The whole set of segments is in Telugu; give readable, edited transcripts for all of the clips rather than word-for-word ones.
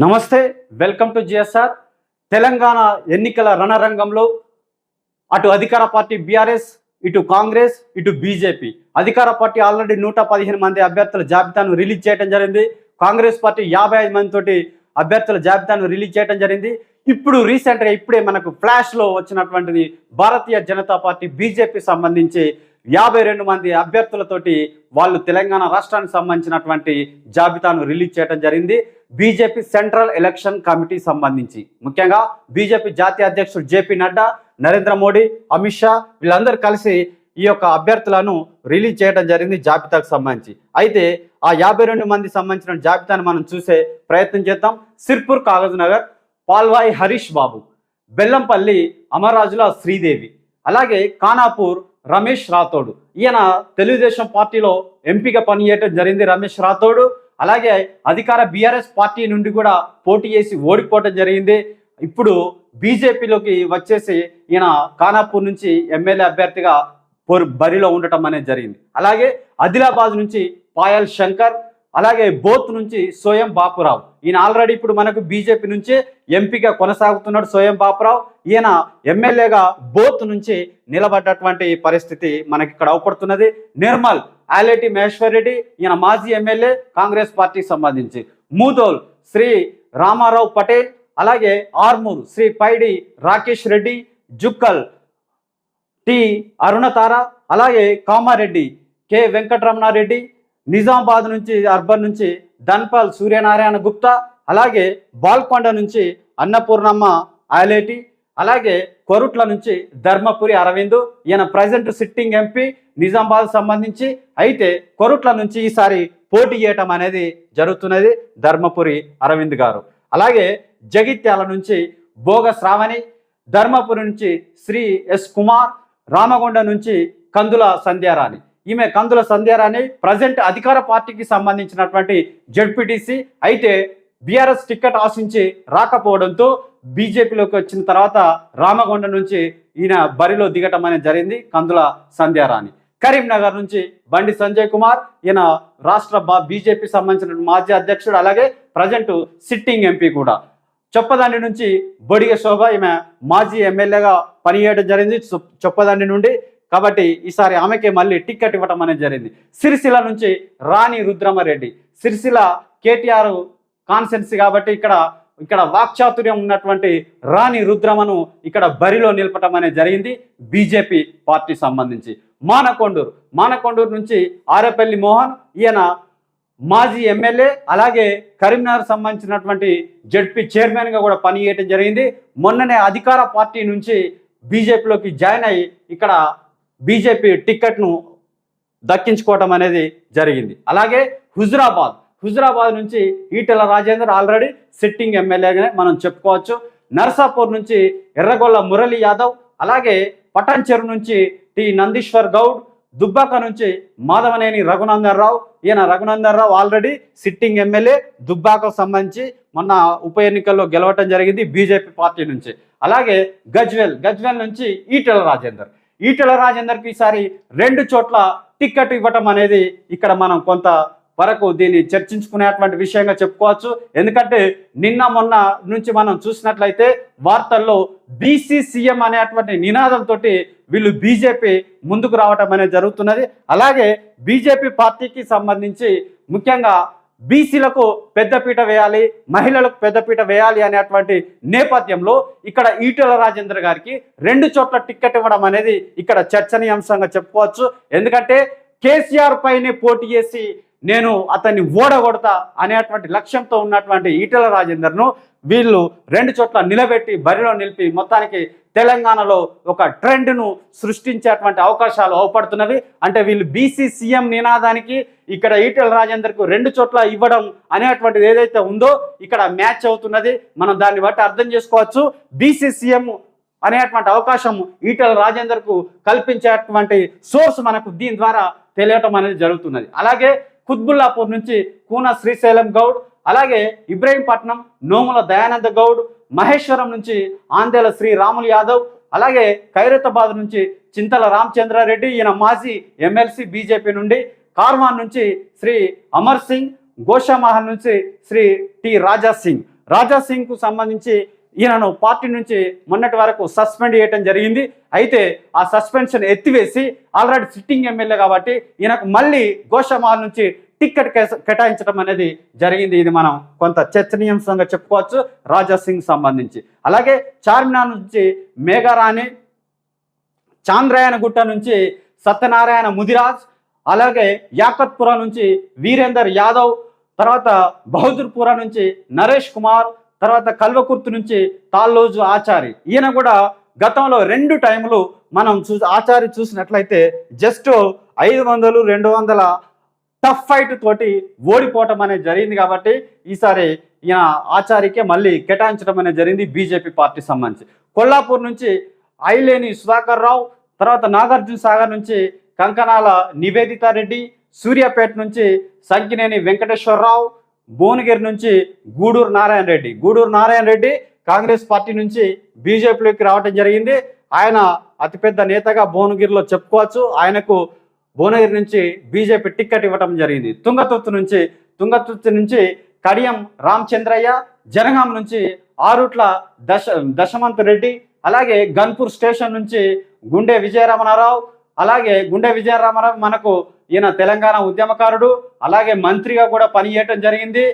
నమస్తే, వెల్కమ్ టు జిఎస్ఆర్. తెలంగాణ ఎన్నికల రణరంగంలో అటు అధికార పార్టీ బీఆర్ఎస్, ఇటు కాంగ్రెస్, ఇటు బీజేపీ. అధికార పార్టీ ఆల్రెడీ 115 మంది అభ్యర్థుల జాబితాను రిలీజ్ చేయడం జరిగింది. కాంగ్రెస్ పార్టీ 55 మందితోటి అభ్యర్థుల జాబితాను రిలీజ్ చేయడం జరిగింది. ఇప్పుడు రీసెంట్గా ఇప్పుడే మనకు ఫ్లాష్లో వచ్చినటువంటిది భారతీయ జనతా పార్టీ బీజేపీ సంబంధించి 52 మంది అభ్యర్థులతోటి వాళ్ళు తెలంగాణ రాష్ట్రానికి సంబంధించినటువంటి జాబితాను రిలీజ్ చేయడం జరిగింది. బీజేపీ సెంట్రల్ ఎలక్షన్ కమిటీ సంబంధించి ముఖ్యంగా బీజేపీ జాతీయ అధ్యక్షుడు జేపీ నడ్డా, నరేంద్ర మోడీ, అమిత్ షా వీళ్ళందరూ కలిసి ఈ యొక్క అభ్యర్థులను రిలీజ్ చేయడం జరిగింది జాబితాకు సంబంధించి. అయితే ఆ 52 మంది సంబంధించిన జాబితాను మనం చూసే ప్రయత్నం చేద్దాం. సిర్పూర్ కాగజ్ నగర్ పాల్వాయి హరీష్ బాబు, బెల్లంపల్లి అమరాజుల శ్రీదేవి, అలాగే ఖానాపూర్ రమేష్ రాథోడ్. ఈయన తెలుగుదేశం పార్టీలో ఎంపీగా పనిచేయడం జరిగింది రమేష్ రాథోడ్. అలాగే అధికార బీఆర్ఎస్ పార్టీ నుండి కూడా పోటీ చేసి ఓడిపోవడం జరిగింది. ఇప్పుడు బీజేపీలోకి వచ్చేసి ఈయన ఖానాపూర్ నుంచి ఎమ్మెల్యే అభ్యర్థిగా బరిలో ఉండటం అనేది జరిగింది. అలాగే ఆదిలాబాద్ నుంచి పాయల్ శంకర్, అలాగే బోత్ నుంచి సోయం బాపురావు. ఈయన ఆల్రెడీ ఇప్పుడు మనకు బీజేపీ నుంచి ఎంపీగా కొనసాగుతున్నాడు సోయం బాపురావు. ఈయన ఎమ్మెల్యేగా బోత్ నుంచి నిలబడ్డటువంటి పరిస్థితి మనకి ఇక్కడ అవపడుతున్నది. నిర్మల్ ఆలేటి మహేశ్వర్ రెడ్డి, ఈయన మాజీ ఎమ్మెల్యే కాంగ్రెస్ పార్టీకి సంబంధించి. మూదోల్ శ్రీ రామారావు పటేల్, అలాగే ఆర్మూర్ శ్రీ పైడి రాకేష్ రెడ్డి, జుక్కల్ టి అరుణతార, అలాగే కామారెడ్డి కె వెంకటరమణారెడ్డి, నిజామాబాద్ నుంచి అర్బన్ నుంచి ధన్పాల్ సూర్యనారాయణ గుప్తా, అలాగే బాల్కొండ నుంచి అన్నపూర్ణమ్మ ఆలేటి, అలాగే కొరుట్ల నుంచి ధర్మపురి అరవింద్. ఈయన ప్రజెంట్ సిట్టింగ్ ఎంపీ నిజామాబాద్ సంబంధించి. అయితే కొరుట్ల నుంచి ఈసారి పోటీ చేయటం అనేది జరుగుతున్నది ధర్మపురి అరవింద్ గారు. అలాగే జగిత్యాల నుంచి భోగ శ్రావణి, ధర్మపురి నుంచి శ్రీ ఎస్ కుమార్, రామగుండ నుంచి కందుల సంధ్యారాణి. ఈమె కందుల సంధ్యారాణి ప్రజెంట్ అధికార పార్టీకి సంబంధించినటువంటి జెడ్పీటీసీ. అయితే బీఆర్ఎస్ టికెట్ ఆశించి రాకపోవడంతో బీజేపీలోకి వచ్చిన తర్వాత రామగుండ నుంచి ఈయన బరిలో దిగటం అనేది జరిగింది కందుల సంధ్యారాణి. కరీంనగర్ నుంచి బండి సంజయ్ కుమార్, ఈయన రాష్ట్ర బీజేపీ సంబంధించిన మాజీ అధ్యక్షుడు, అలాగే ప్రజెంట్ సిట్టింగ్ ఎంపీ కూడా. చొప్పదండి నుంచి బొడిగ శోభ, ఈమె మాజీ ఎమ్మెల్యేగా పనిచేయడం జరిగింది చొప్పదండి నుండి. కాబట్టి ఈసారి ఆమెకే మళ్ళీ టికెట్ ఇవ్వటం అనేది జరిగింది. సిరిసిల్ల నుంచి రాణి రుద్రమరెడ్డి, సిరిసిల్ల కేటీఆర్ కాన్సెన్సీ కాబట్టి ఇక్కడ వాక్చాతుర్యం ఉన్నటువంటి రాణి రుద్రమను ఇక్కడ బరిలో నిలపటం అనేది జరిగింది బీజేపీ పార్టీ సంబంధించి. మానకొండూరు నుంచి ఆరేపల్లి మోహన్, ఈయన మాజీ ఎమ్మెల్యే, అలాగే కరీంనగర్ సంబంధించినటువంటి జెడ్పీ చైర్మన్గా కూడా పనిచేయటం జరిగింది. మొన్ననే అధికార పార్టీ నుంచి బీజేపీలోకి జాయిన్ అయ్యి ఇక్కడ బీజేపీ టికెట్ను దక్కించుకోవటం అనేది జరిగింది. అలాగే హుజురాబాద్ నుంచి ఈటెల రాజేందర్ ఆల్రెడీ సిట్టింగ్ ఎమ్మెల్యేగానే మనం చెప్పుకోవచ్చు. నర్సాపూర్ నుంచి ఎర్రగొల్ల మురళీ యాదవ్, అలాగే పటాన్చెరు నుంచి టి నందీశ్వర్ గౌడ్, దుబ్బాక నుంచి మాధవనేని రఘునందన్ రావు. ఈయన Raghunandan Rao already sitting MLA, దుబ్బాకకు సంబంధించి మొన్న ఉప ఎన్నికల్లో గెలవటం జరిగింది బీజేపీ పార్టీ నుంచి. అలాగే గజ్వేల్ నుంచి ఈటెల రాజేందర్కి ఈసారి 2 చోట్ల టికెట్ ఇవ్వటం అనేది ఇక్కడ మనం కొంత వరకు దీన్ని చర్చించుకునేటువంటి విషయంగా చెప్పుకోవచ్చు. ఎందుకంటే నిన్న మొన్న నుంచి మనం చూసినట్లయితే వార్తల్లో బీసీ సీఎం అనేటువంటి నినాదంతో వీళ్ళు బీజేపీ ముందుకు రావటం అనేది జరుగుతున్నది. అలాగే బీజేపీ పార్టీకి సంబంధించి ముఖ్యంగా బీసీలకు పెద్దపీట వేయాలి, మహిళలకు పెద్దపీట వేయాలి అనేటువంటి నేపథ్యంలో ఇక్కడ ఈటెల రాజేందర్ గారికి 2 చోట్ల టికెట్ ఇవ్వడం అనేది ఇక్కడ చర్చనీయాంశంగా చెప్పుకోవచ్చు. ఎందుకంటే కేసీఆర్ పైనే పోటీ చేసి నేను అతన్ని ఓడగొడతా అనేటువంటి లక్ష్యంతో ఉన్నటువంటి ఈటెల రాజేందర్ను వీళ్ళు 2 చోట్ల నిలబెట్టి బరిలో నిలిపి మొత్తానికి తెలంగాణలో ఒక ట్రెండ్ను సృష్టించేటువంటి అవకాశాలు అవపడుతున్నవి. అంటే వీళ్ళు బీసీ సీఎం నినాదానికి ఇక్కడ ఈటెల రాజేందర్కు 2 చోట్ల ఇవ్వడం అనేటువంటిది ఏదైతే ఉందో ఇక్కడ మ్యాచ్ అవుతున్నది. మనం దాన్ని బట్టి అర్థం చేసుకోవచ్చు. బీసీ సీఎం అనేటువంటి అవకాశం ఈటెల రాజేందర్కు కల్పించేటువంటి సోర్స్ మనకు దీని ద్వారా తెలియటం అనేది జరుగుతున్నది. అలాగే కుత్బుల్లాపూర్ నుంచి కూన శ్రీశైలం గౌడ్, అలాగే ఇబ్రహీంపట్నం నోముల దయానంద గౌడ్, మహేశ్వరం నుంచి ఆందేల శ్రీ రాములు యాదవ్, అలాగే ఖైరతాబాద్ నుంచి చింతల రామచంద్రారెడ్డి, ఈయన మాజీ ఎమ్మెల్సీ బీజేపీ నుండి. కార్వాన్ నుంచి శ్రీ అమర్ సింగ్, గోషామహల్ నుంచి శ్రీ టి రాజా సింగ్, రాజా సింగ్కు సంబంధించి ఈయనను పార్టీ నుంచి మొన్నటి వరకు సస్పెండ్ చేయడం జరిగింది. అయితే ఆ సస్పెన్షన్ ఎత్తివేసి ఆల్రెడీ సిట్టింగ్ ఎమ్మెల్యే కాబట్టి ఈయనకు మళ్ళీ గోషామహల్ నుంచి టిక్కెట్ కేటాయించడం అనేది జరిగింది. ఇది మనం కొంత చర్చనీయాంశంగా చెప్పుకోవచ్చు రాజా సింగ్ సంబంధించి. అలాగే చార్మినార్ నుంచి మేఘారాణి, చాంద్రాయణగుట్ట నుంచి సత్యనారాయణ ముదిరాజ్, అలాగే యాకత్పుర నుంచి వీరేందర్ యాదవ్, తర్వాత బహదూర్పుర నుంచి నరేష్ కుమార్, తర్వాత కల్వకుర్తి నుంచి తాల్లోజు ఆచారి. ఈయన కూడా గతంలో 2 టైములు మనం ఆచారి చూసినట్లయితే జస్ట్ 500, 200 టఫ్ ఫైట్ తోటి ఓడిపోవటం అనేది జరిగింది. కాబట్టి ఈసారి ఈయన ఆచార్యకే మళ్ళీ కేటాయించడం అనేది జరిగింది బీజేపీ పార్టీ సంబంధించి. కొల్లాపూర్ నుంచి ఐలేని సుధాకర్ రావు, తర్వాత నాగార్జున సాగర్ నుంచి కంకనాల నివేదితా రెడ్డి, సూర్యాపేట నుంచి సంకినేని వెంకటేశ్వరరావు, భువనగిరి నుంచి గూడూరు నారాయణ రెడ్డి కాంగ్రెస్ పార్టీ నుంచి బీజేపీలోకి రావడం జరిగింది. ఆయన అతిపెద్ద నేతగా భువనగిరిలో చెప్పుకోవచ్చు. ఆయనకు భువనగిరి నుంచి బీజేపీ టిక్కెట్ ఇవ్వడం జరిగింది. తుంగతుర్తి నుంచి కడియం రామచంద్రయ్య, జనగాం నుంచి ఆరుట్ల దశమంత్ రెడ్డి, అలాగే గన్పూర్ స్టేషన్ నుంచి గుండె విజయరామరావు. అలాగే గుండె విజయరామరావు మనకు ఈయన తెలంగాణ ఉద్యమకారుడు, అలాగే మంత్రిగా కూడా పనిచేయటం జరిగింది.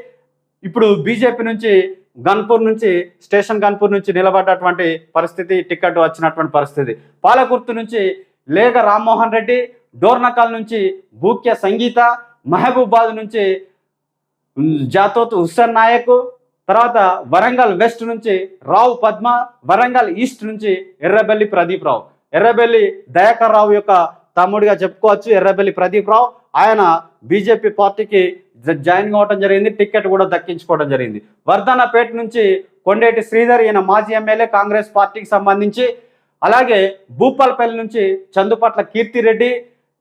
ఇప్పుడు బీజేపీ నుంచి స్టేషన్ గన్పూర్ నుంచి నిలబడ్డటువంటి పరిస్థితి, టికెట్ వచ్చినటువంటి పరిస్థితి. పాలకుర్తి నుంచి లేగ రామ్మోహన్ రెడ్డి, డోర్నకల్ నుంచి భూక్య సంగీత, మహబూబాద్ నుంచి జాతోత్ హుస్సేన్ నాయక్, తర్వాత వరంగల్ వెస్ట్ నుంచి రావు పద్మ, వరంగల్ ఈస్ట్ నుంచి ఎర్రబెల్లి ప్రదీప్ రావు. ఎర్రబెల్లి దయాకర్ రావు యొక్క తమ్ముడిగా చెప్పుకోవచ్చు ఎర్రబెల్లి ప్రదీప్ రావు. ఆయన బీజేపీ పార్టీకి జాయిన్ కావడం జరిగింది, టికెట్ కూడా దక్కించుకోవడం జరిగింది. వర్ధన్నపేట నుంచి కొండేటి శ్రీధర్, ఈయన మాజీ ఎమ్మెల్యే కాంగ్రెస్ పార్టీకి సంబంధించి. అలాగే భూపాలపల్లి నుంచి చందుపట్ల కీర్తిరెడ్డి,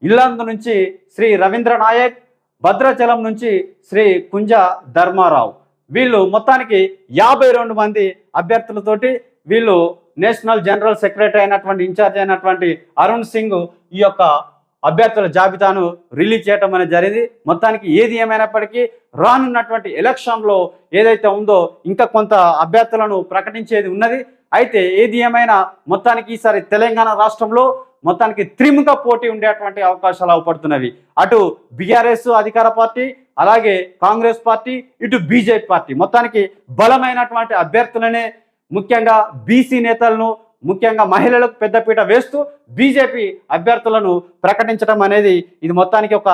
ఇల్లందు నుంచి శ్రీ రవీంద్ర నాయక్, భద్రాచలం నుంచి శ్రీ కుంజ ధర్మారావు. వీళ్ళు మొత్తానికి 52 మంది అభ్యర్థులతోటి వీళ్ళు నేషనల్ జనరల్ సెక్రటరీ అయినటువంటి ఇన్ఛార్జ్ అయినటువంటి అరుణ్ సింగ్ ఈ యొక్క అభ్యర్థుల జాబితాను రిలీజ్ చేయడం అనేది జరిగింది. మొత్తానికి ఏది ఏమైనప్పటికీ రానున్నటువంటి ఎలక్షన్లో ఏదైతే ఉందో ఇంకా కొంత అభ్యర్థులను ప్రకటించేది ఉన్నది. అయితే ఏది ఏమైనా మొత్తానికి ఈసారి తెలంగాణ రాష్ట్రంలో మొత్తానికి త్రిముఖ పోటీ ఉండేటువంటి అవకాశాలు అవపడుతున్నవి. అటు బీఆర్ఎస్ అధికార పార్టీ, అలాగే కాంగ్రెస్ పార్టీ, ఇటు బీజేపీ పార్టీ మొత్తానికి బలమైనటువంటి అభ్యర్థులనే, ముఖ్యంగా బీసీ నేతలను, ముఖ్యంగా మహిళలకు పెద్దపీట వేస్తూ బీజేపీ అభ్యర్థులను ప్రకటించడం అనేది ఇది మొత్తానికి ఒక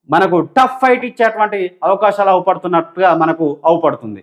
మనకు టఫ్ ఫైట్ ఇచ్చేటువంటి అవకాశాలు అవపడుతున్నట్టుగా మనకు అవపడుతుంది.